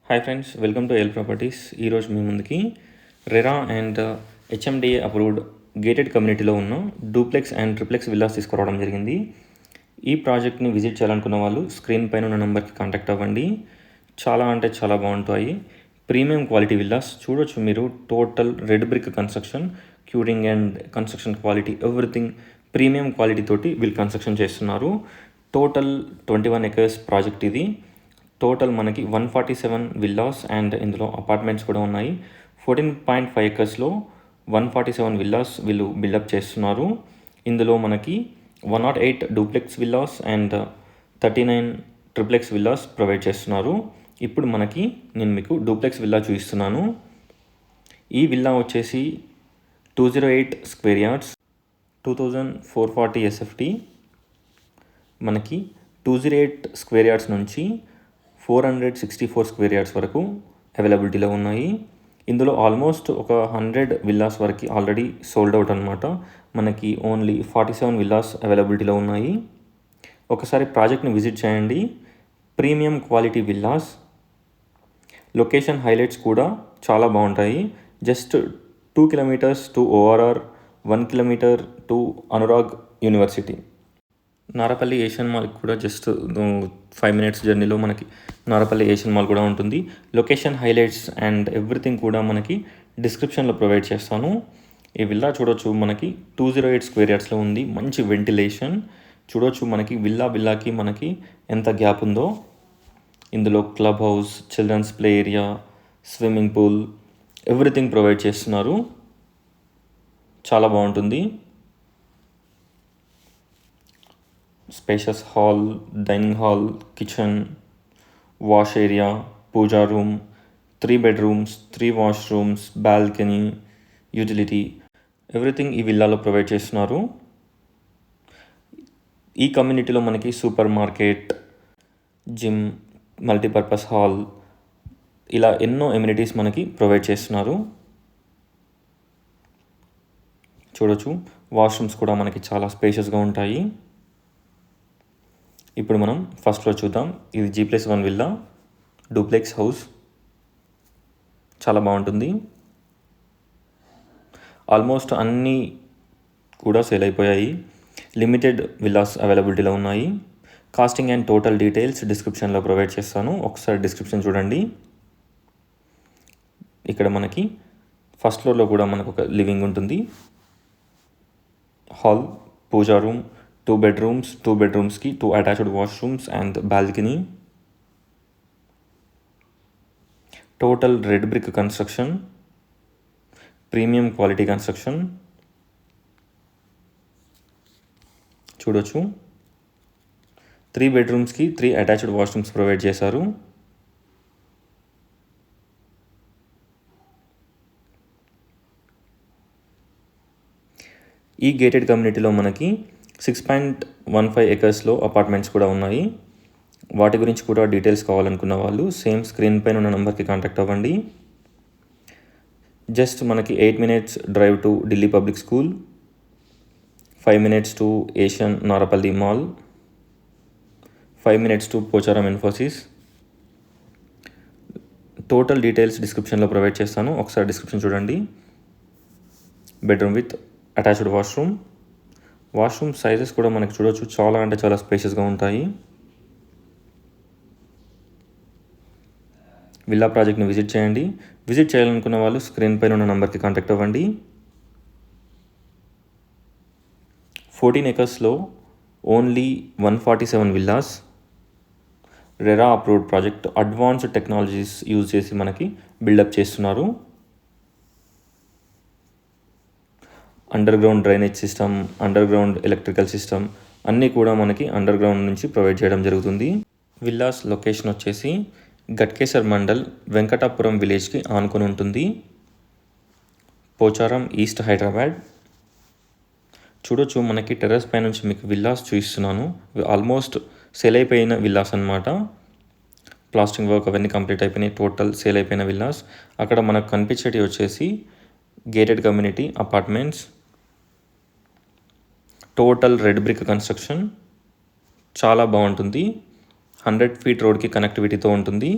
Hi friends, welcome to L properties. ఈరోజు మీ ముందుకి RERA and HMDA approved gated కమ్యూనిటీలో ఉన్న డూప్లెక్స్ అండ్ ట్రిప్లెక్స్ విల్లాస్ తీసుకురావడం జరిగింది. ఈ ప్రాజెక్ట్ని విజిట్ చేయాలనుకున్న వాళ్ళు స్క్రీన్ పైన ఉన్న నెంబర్కి కాంటాక్ట్ అవ్వండి. చాలా అంటే చాలా బాగుంటాయి. ప్రీమియం క్వాలిటీ విల్లాస్ చూడొచ్చు మీరు. Total red brick construction, curing and construction quality everything premium quality తోటి వీళ్ళు కన్స్ట్రక్షన్ చేస్తున్నారు. టోటల్ 21 acres ప్రాజెక్ట్ ఇది. టోటల్ మనకి 147 విల్లాస్ అండ్ ఇందులో అపార్ట్మెంట్స్ కూడా ఉన్నాయి. 14.5 acresలో 147 విల్లాస్ వీళ్ళు బిల్డప్ చేస్తున్నారు. ఇందులో మనకి 108 duplex villas and 39 triplex villas provide చేస్తున్నారు. ఇప్పుడు నేను మీకు డూప్లెక్స్ విల్లా చూపిస్తున్నాను. ఈ విల్లా వచ్చేసి 208 స్క్వేర్ యార్డ్స్, 2440 SFT. మనకి 208 స్క్వేర్ యార్డ్స్ నుంచి 464 స్క్వేర్ యార్డ్స్ వరకు అవైలబిలిటీలో ఉన్నాయి. ఇందులో ఆల్మోస్ట్ ఒక 100 విల్లాస్ వరకు ఆల్రెడీ సోల్డ్ అవుట్ అనమాట. మనకి ఓన్లీ 47 విల్లాస్ అవైలబిలిటీలో ఉన్నాయి. ఒకసారి ప్రాజెక్ట్ని విజిట్ చేయండి. Premium quality villas, location highlights కూడా చాలా బాగుంటాయి. Just 2 kilometers to ORR, 1 kilometer to Anurag university. Narapally Asian mall కూడా జస్ట్ 5 minutes జర్నీలో మనకి నారపల్లి ఏషియన్ మాల్ కూడా ఉంటుంది. లొకేషన్ హైలైట్స్ అండ్ ఎవ్రీథింగ్ కూడా మనకి డిస్క్రిప్షన్లో ప్రొవైడ్ చేస్తాను. ఈ విల్లా చూడొచ్చు, మనకి 208 స్క్వేర్ యార్డ్స్లో ఉంది. మంచి వెంటిలేషన్ చూడొచ్చు. మనకి విల్లాకి మనకి ఎంత గ్యాప్ ఉందో. ఇందులో club house, children's play area, swimming pool everything provide చేస్తున్నారు. చాలా బాగుంటుంది. Spacious hall, dining hall, kitchen, wash area, puja room, 3 bedrooms, 3 washrooms, balcony, utility everything ఈ విల్లాలో ప్రొవైడ్ చేస్తున్నారు. ఈ కమ్యూనిటీలో మనకి super market, gym, multipurpose hall ఇలా ఎన్నో ఎమ్యూనిటీస్ మనకి ప్రొవైడ్ చేస్తున్నారు. చూడొచ్చు, వాష్రూమ్స్ కూడా మనకి చాలా స్పేషియస్గా ఉంటాయి. ఇప్పుడు మనం ఫస్ట్ ఫ్లోర్ చూద్దాం. ఇది G+1 విల్లా, డూప్లెక్స్ హౌస్. చాలా బాగుంటుంది. ఆల్మోస్ట్ అన్నీ కూడా సేల్ అయిపోయాయి. లిమిటెడ్ విల్లాస్ అవైలబిలిటీలో ఉన్నాయి. కాస్టింగ్ అండ్ టోటల్ డీటెయిల్స్ డిస్క్రిప్షన్లో ప్రొవైడ్ చేస్తాను. ఒకసారి డిస్క్రిప్షన్ చూడండి. ఇక్కడ మనకి ఫస్ట్ ఫ్లోర్లో కూడా మనకు ఒక లివింగ్ ఉంటుంది. Hall, Pooja room, 2 bedrooms, 2 bedrooms-కి 2 attached washrooms and balcony. Total red brick construction, premium quality construction. చూడొచ్చు, 3 bedrooms-కి 3 attached washrooms ప్రొవైడ్ చేశారు. ఈ గేటెడ్ కమ్యూనిటీలో మనకి 6.15 acresలో అపార్ట్మెంట్స్ కూడా ఉన్నాయి. వాటి గురించి కూడా డీటెయిల్స్ కావాలనుకున్న వాళ్ళు సేమ్ స్క్రీన్ పైన ఉన్న నెంబర్కి కాంటాక్ట్ అవ్వండి. జస్ట్ మనకి 8 minutes drive to Delhi public school, 5 minutes to Asian Narapally mall, 5 minutes to Pocharam Infosys. Total details డిస్క్రిప్షన్లో ప్రొవైడ్ చేస్తాను. ఒకసారి డిస్క్రిప్షన్ చూడండి. Bedroom with attached washroom sizes కూడా మనకి చూడొచ్చు, చాలా అంటే చాలా స్పేషియస్గా ఉంటాయి. విల్లా ప్రాజెక్ట్ని విజిట్ చేయండి. విజిట్ చేయాలనుకున్న వాళ్ళు స్క్రీన్ పైన ఉన్న నెంబర్కి కాంటాక్ట్ అవ్వండి. 14 acresలో only 147 villas. RERA approved project. Advanced technologies use చేసి మనకి బిల్డప్ చేస్తున్నారు. Under ground drainage system, under ground electrical system అన్నీ కూడా మనకి అండర్ గ్రౌండ్ నుంచి ప్రొవైడ్ చేయడం జరుగుతుంది. విల్లాస్ లొకేషన్ వచ్చేసి గట్కేసర్ మండల్, వెంకటాపురం విలేజ్కి ఆనుకొని ఉంటుంది. పోచారం, ఈస్ట్ హైదరాబాద్. చూడొచ్చు, మనకి టెర్రస్ పై నుంచి మీకు విల్లాస్ చూపిస్తున్నాను. ఆల్మోస్ట్ సేల్ అయిపోయిన విల్లాస్ అనమాట. ప్లాస్టింగ్ వర్క్ అవన్నీ కంప్లీట్ అయిపోయినాయి. టోటల్ సేల్ అయిపోయిన విల్లాస్. అక్కడ మనకు కనిపించేటి వచ్చేసి gated community apartments. Total red brick construction చాలా బాగుంటుంది. 100 feet రోడ్కి కనెక్టివిటీతో ఉంటుంది.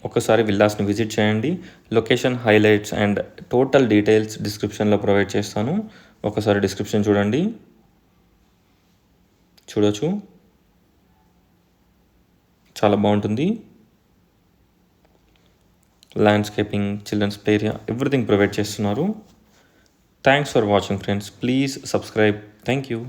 ఒకసారి విల్లాస్ని విజిట్ చేయండి. Location highlights and total details డిస్క్రిప్షన్లో ప్రొవైడ్ చేస్తాను. ఒకసారి డిస్క్రిప్షన్ చూడొచ్చు, చాలా బాగుంటుంది. Landscaping, children's play area, everything provide చేస్తున్నారు. Thanks for watching friends. Please subscribe. Thank you.